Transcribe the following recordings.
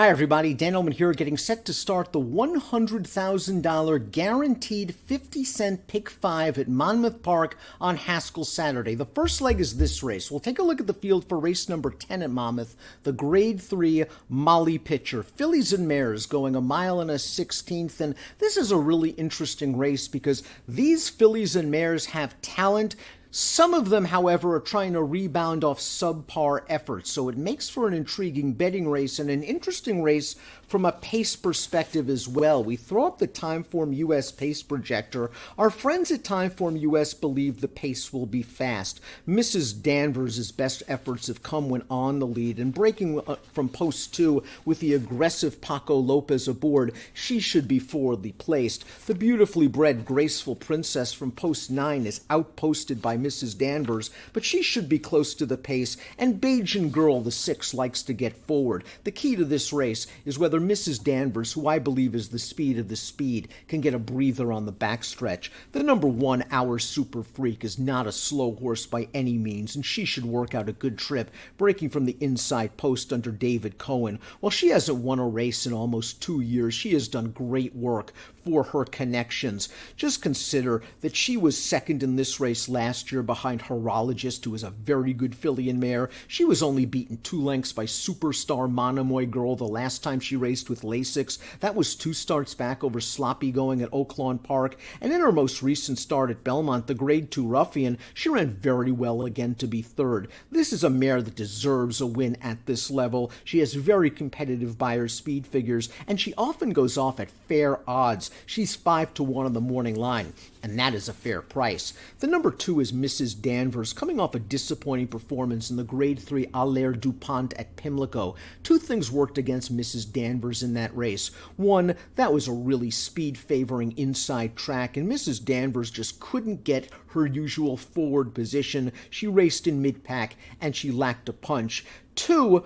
Hi everybody, Dan Illman here, getting set to start the $100,000 guaranteed 50-cent pick 5 at Monmouth Park on Haskell Saturday. The first leg is this race. We'll take a look at the field for race number 10 at Monmouth, the Grade 3 Molly Pitcher. Fillies and mares going 1 1/16, and this is a really interesting race because these fillies and mares have talent. Some of them, however, are trying to rebound off subpar efforts, so it makes for an intriguing betting race and an interesting race from a pace perspective as well. We throw up the Timeform US pace projector. Our friends at Timeform US believe the pace will be fast. Mrs. Danvers' best efforts have come when on the lead, and breaking from post 2 with the aggressive Paco Lopez aboard, she should be forwardly placed. The beautifully bred Graceful Princess from post 9 is outposted by Mrs. Danvers, but she should be close to the pace, and Bajan Girl, the 6, likes to get forward. The key to this race is whether Mrs. Danvers, who I believe is the speed of the speed, can get a breather on the backstretch. The number 1, Our Super Freak, is not a slow horse by any means, and she should work out a good trip, breaking from the inside post under David Cohen. While she hasn't won a race in almost 2 years, she has done great work for her connections. Just consider that she was second in this race last year behind Horologist, who is a very good filly and mare. She was only beaten 2 lengths by Superstar Monomoy Girl the last time she raced with Lasix. That was 2 starts back over Sloppy Going at Oaklawn Park. And in her most recent start at Belmont, the Grade 2 Ruffian, she ran very well again to be third. This is a mare that deserves a win at this level. She has very competitive Beyer speed figures, and she often goes off at fair odds. She's 5-1 on the morning line, and that is a fair price. The number 2 is Mrs. Danvers, coming off a disappointing performance in the Grade 3 Allaire DuPont at Pimlico. 2 things worked against Mrs. Danvers in that race. 1, that was a really speed-favoring inside track, and Mrs. Danvers just couldn't get her usual forward position. She raced in mid-pack, and she lacked a punch. 2,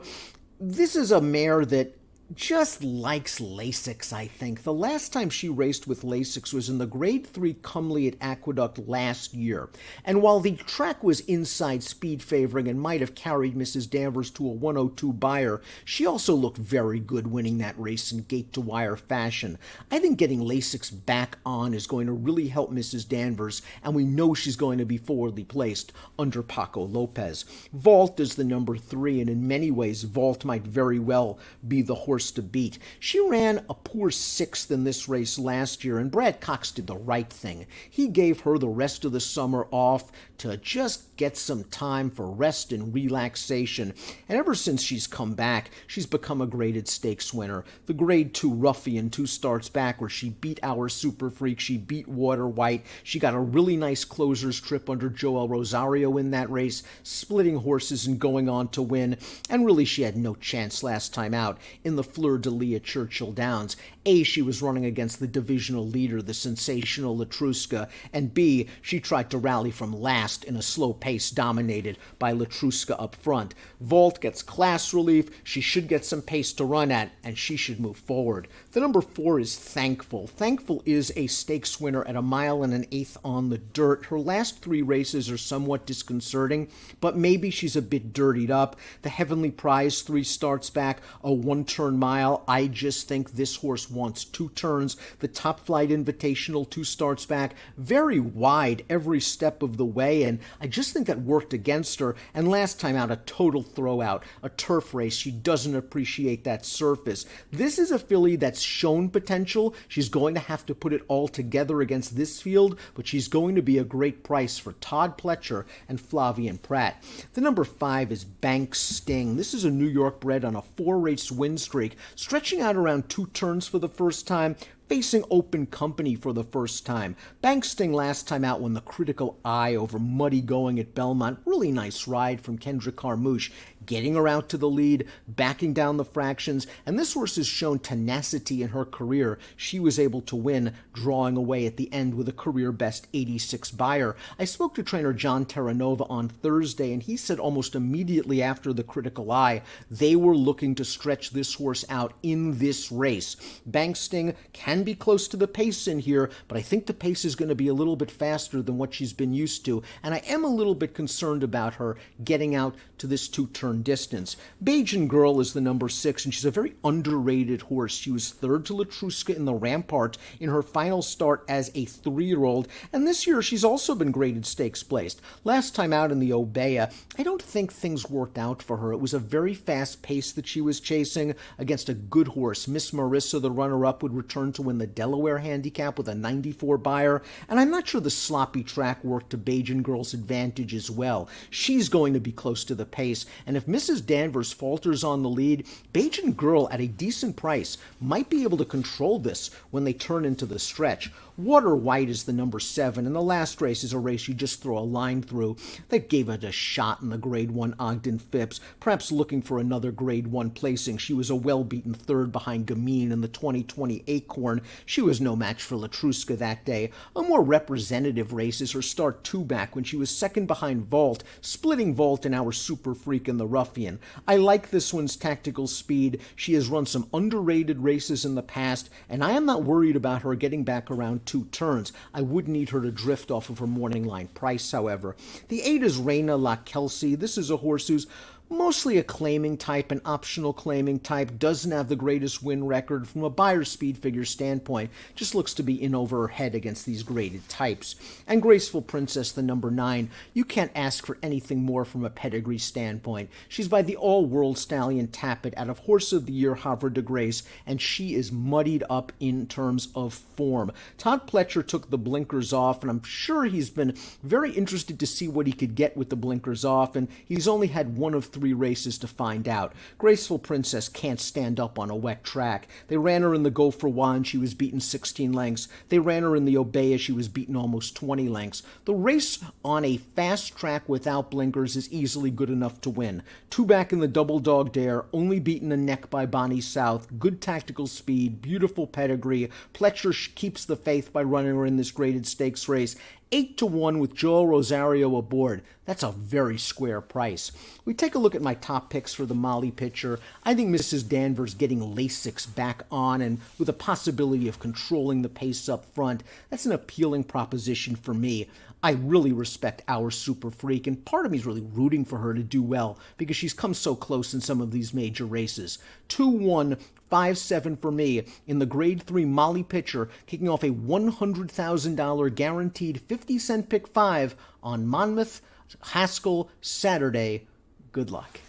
this is a mare that just likes Lasix, I think. The last time she raced with Lasix was in the Grade 3 Cumley at Aqueduct last year. And while the track was inside speed favoring and might have carried Mrs. Danvers to a 102 Beyer, she also looked very good winning that race in gate-to-wire fashion. I think getting Lasix back on is going to really help Mrs. Danvers, and we know she's going to be forwardly placed under Paco Lopez. Vault is the number 3, and in many ways, Vault might very well be the horse to beat. She ran a poor 6th in this race last year, and Brad Cox did the right thing. He gave her the rest of the summer off to just get some time for rest and relaxation. And ever since she's come back, she's become a graded stakes winner. The Grade 2 Ruffian 2 starts back where she beat Our Super Freak, she beat Water White. She got a really nice closer's trip under Joel Rosario in that race, splitting horses and going on to win. And really she had no chance last time out in the Fleur-de-Lis at Churchill Downs. A, she was running against the divisional leader, the sensational Latruska, and B, she tried to rally from last in a slow pace dominated by Latruska up front. Vault gets class relief, she should get some pace to run at, and she should move forward. The number 4 is Thankful. Thankful is a stakes winner at 1 1/8 on the dirt. Her last 3 races are somewhat disconcerting, but maybe she's a bit dirtied up. The Heavenly Prize 3 starts back, a 1-turn mile. I just think this horse wants 2 turns. The Top Flight Invitational 2 starts back, very wide every step of the way, and I just think that worked against her. And last time out, a total throwout, a turf race. She doesn't appreciate that surface. This is a filly that's shown potential. She's going to have to put it all together against this field, but she's going to be a great price for Todd Pletcher and Flavian Pratt. The number 5 is Bank Sting. This is a New York bred on a 4-race win streak, stretching out around 2 turns for the first time, facing open company for the first time. Bank Sting last time out won the Critical Eye over Muddy Going at Belmont. Really nice ride from Kendrick Carmouche, getting her out to the lead, backing down the fractions, and this horse has shown tenacity in her career. She was able to win, drawing away at the end with a career-best 86 Beyer. I spoke to trainer John Terranova on Thursday, and he said almost immediately after the Critical Eye, they were looking to stretch this horse out in this race. Bank Sting can be close to the pace in here, but I think the pace is going to be a little bit faster than what she's been used to, and I am a little bit concerned about her getting out to this 2-turn turn distance. Bajan Girl is the number 6, and she's a very underrated horse. She was third to Latruska in the Rampart in her final start as a 3-year-old, and this year she's also been graded stakes placed. Last time out in the Obeah, I don't think things worked out for her. It was a very fast pace that she was chasing against a good horse. Miss Marissa, the runner-up, would return to win the Delaware handicap with a 94 buyer, and I'm not sure the sloppy track worked to Bajan Girl's advantage as well. She's going to be close to the pace, and if Mrs. Danvers falters on the lead, Bajan Girl at a decent price might be able to control this when they turn into the stretch. Water White is the number 7, and the last race is a race you just throw a line through. They gave it a shot in the Grade 1 Ogden Phipps, perhaps looking for another Grade 1 placing. She was a well-beaten third behind Gamine in the 2020 Acorn. She was no match for Latruska that day. A more representative race is her start 2 back when she was second behind Vault, splitting Vault and our Super Freak in the Ruffian. I like this one's tactical speed. She has run some underrated races in the past, and I am not worried about her getting back around 2 turns. I would need her to drift off of her morning line price, however. The 8 is Reina La Kelsey. This is a horse who's mostly a claiming type, an optional claiming type, doesn't have the greatest win record from a buyer speed figure standpoint, just looks to be in over her head against these graded types. And Graceful Princess, the number 9, you can't ask for anything more from a pedigree standpoint. She's by the all-world stallion Tappet out of Horse of the Year Havre de Grace, and she is muddied up in terms of form. Todd Pletcher took the blinkers off, and I'm sure he's been very interested to see what he could get with the blinkers off, and he's only had one of 3 races to find out. Graceful Princess can't stand up on a wet track. They ran her in the Go for One, she was beaten 16 lengths. They ran her in the Obeah, she was beaten almost 20 lengths. The race on a fast track without blinkers is easily good enough to win. 2 back in the Double Dog Dare, only beaten a neck by Bonnie South. Good tactical speed, beautiful pedigree. Pletcher keeps the faith by running her in this graded stakes race. 8-1 with Joel Rosario aboard. That's a very square price. We take a look at my top picks for the Molly picture. I think Mrs. Danvers getting Lasix back on and with a possibility of controlling the pace up front. That's an appealing proposition for me. I really respect our Super Freak, and part of me is really rooting for her to do well because she's come so close in some of these major races. 2-1, 5-7 for me in the Grade 3 Molly Pitcher, kicking off a $100,000 guaranteed 50-cent pick 5 on Monmouth, Haskell, Saturday. Good luck.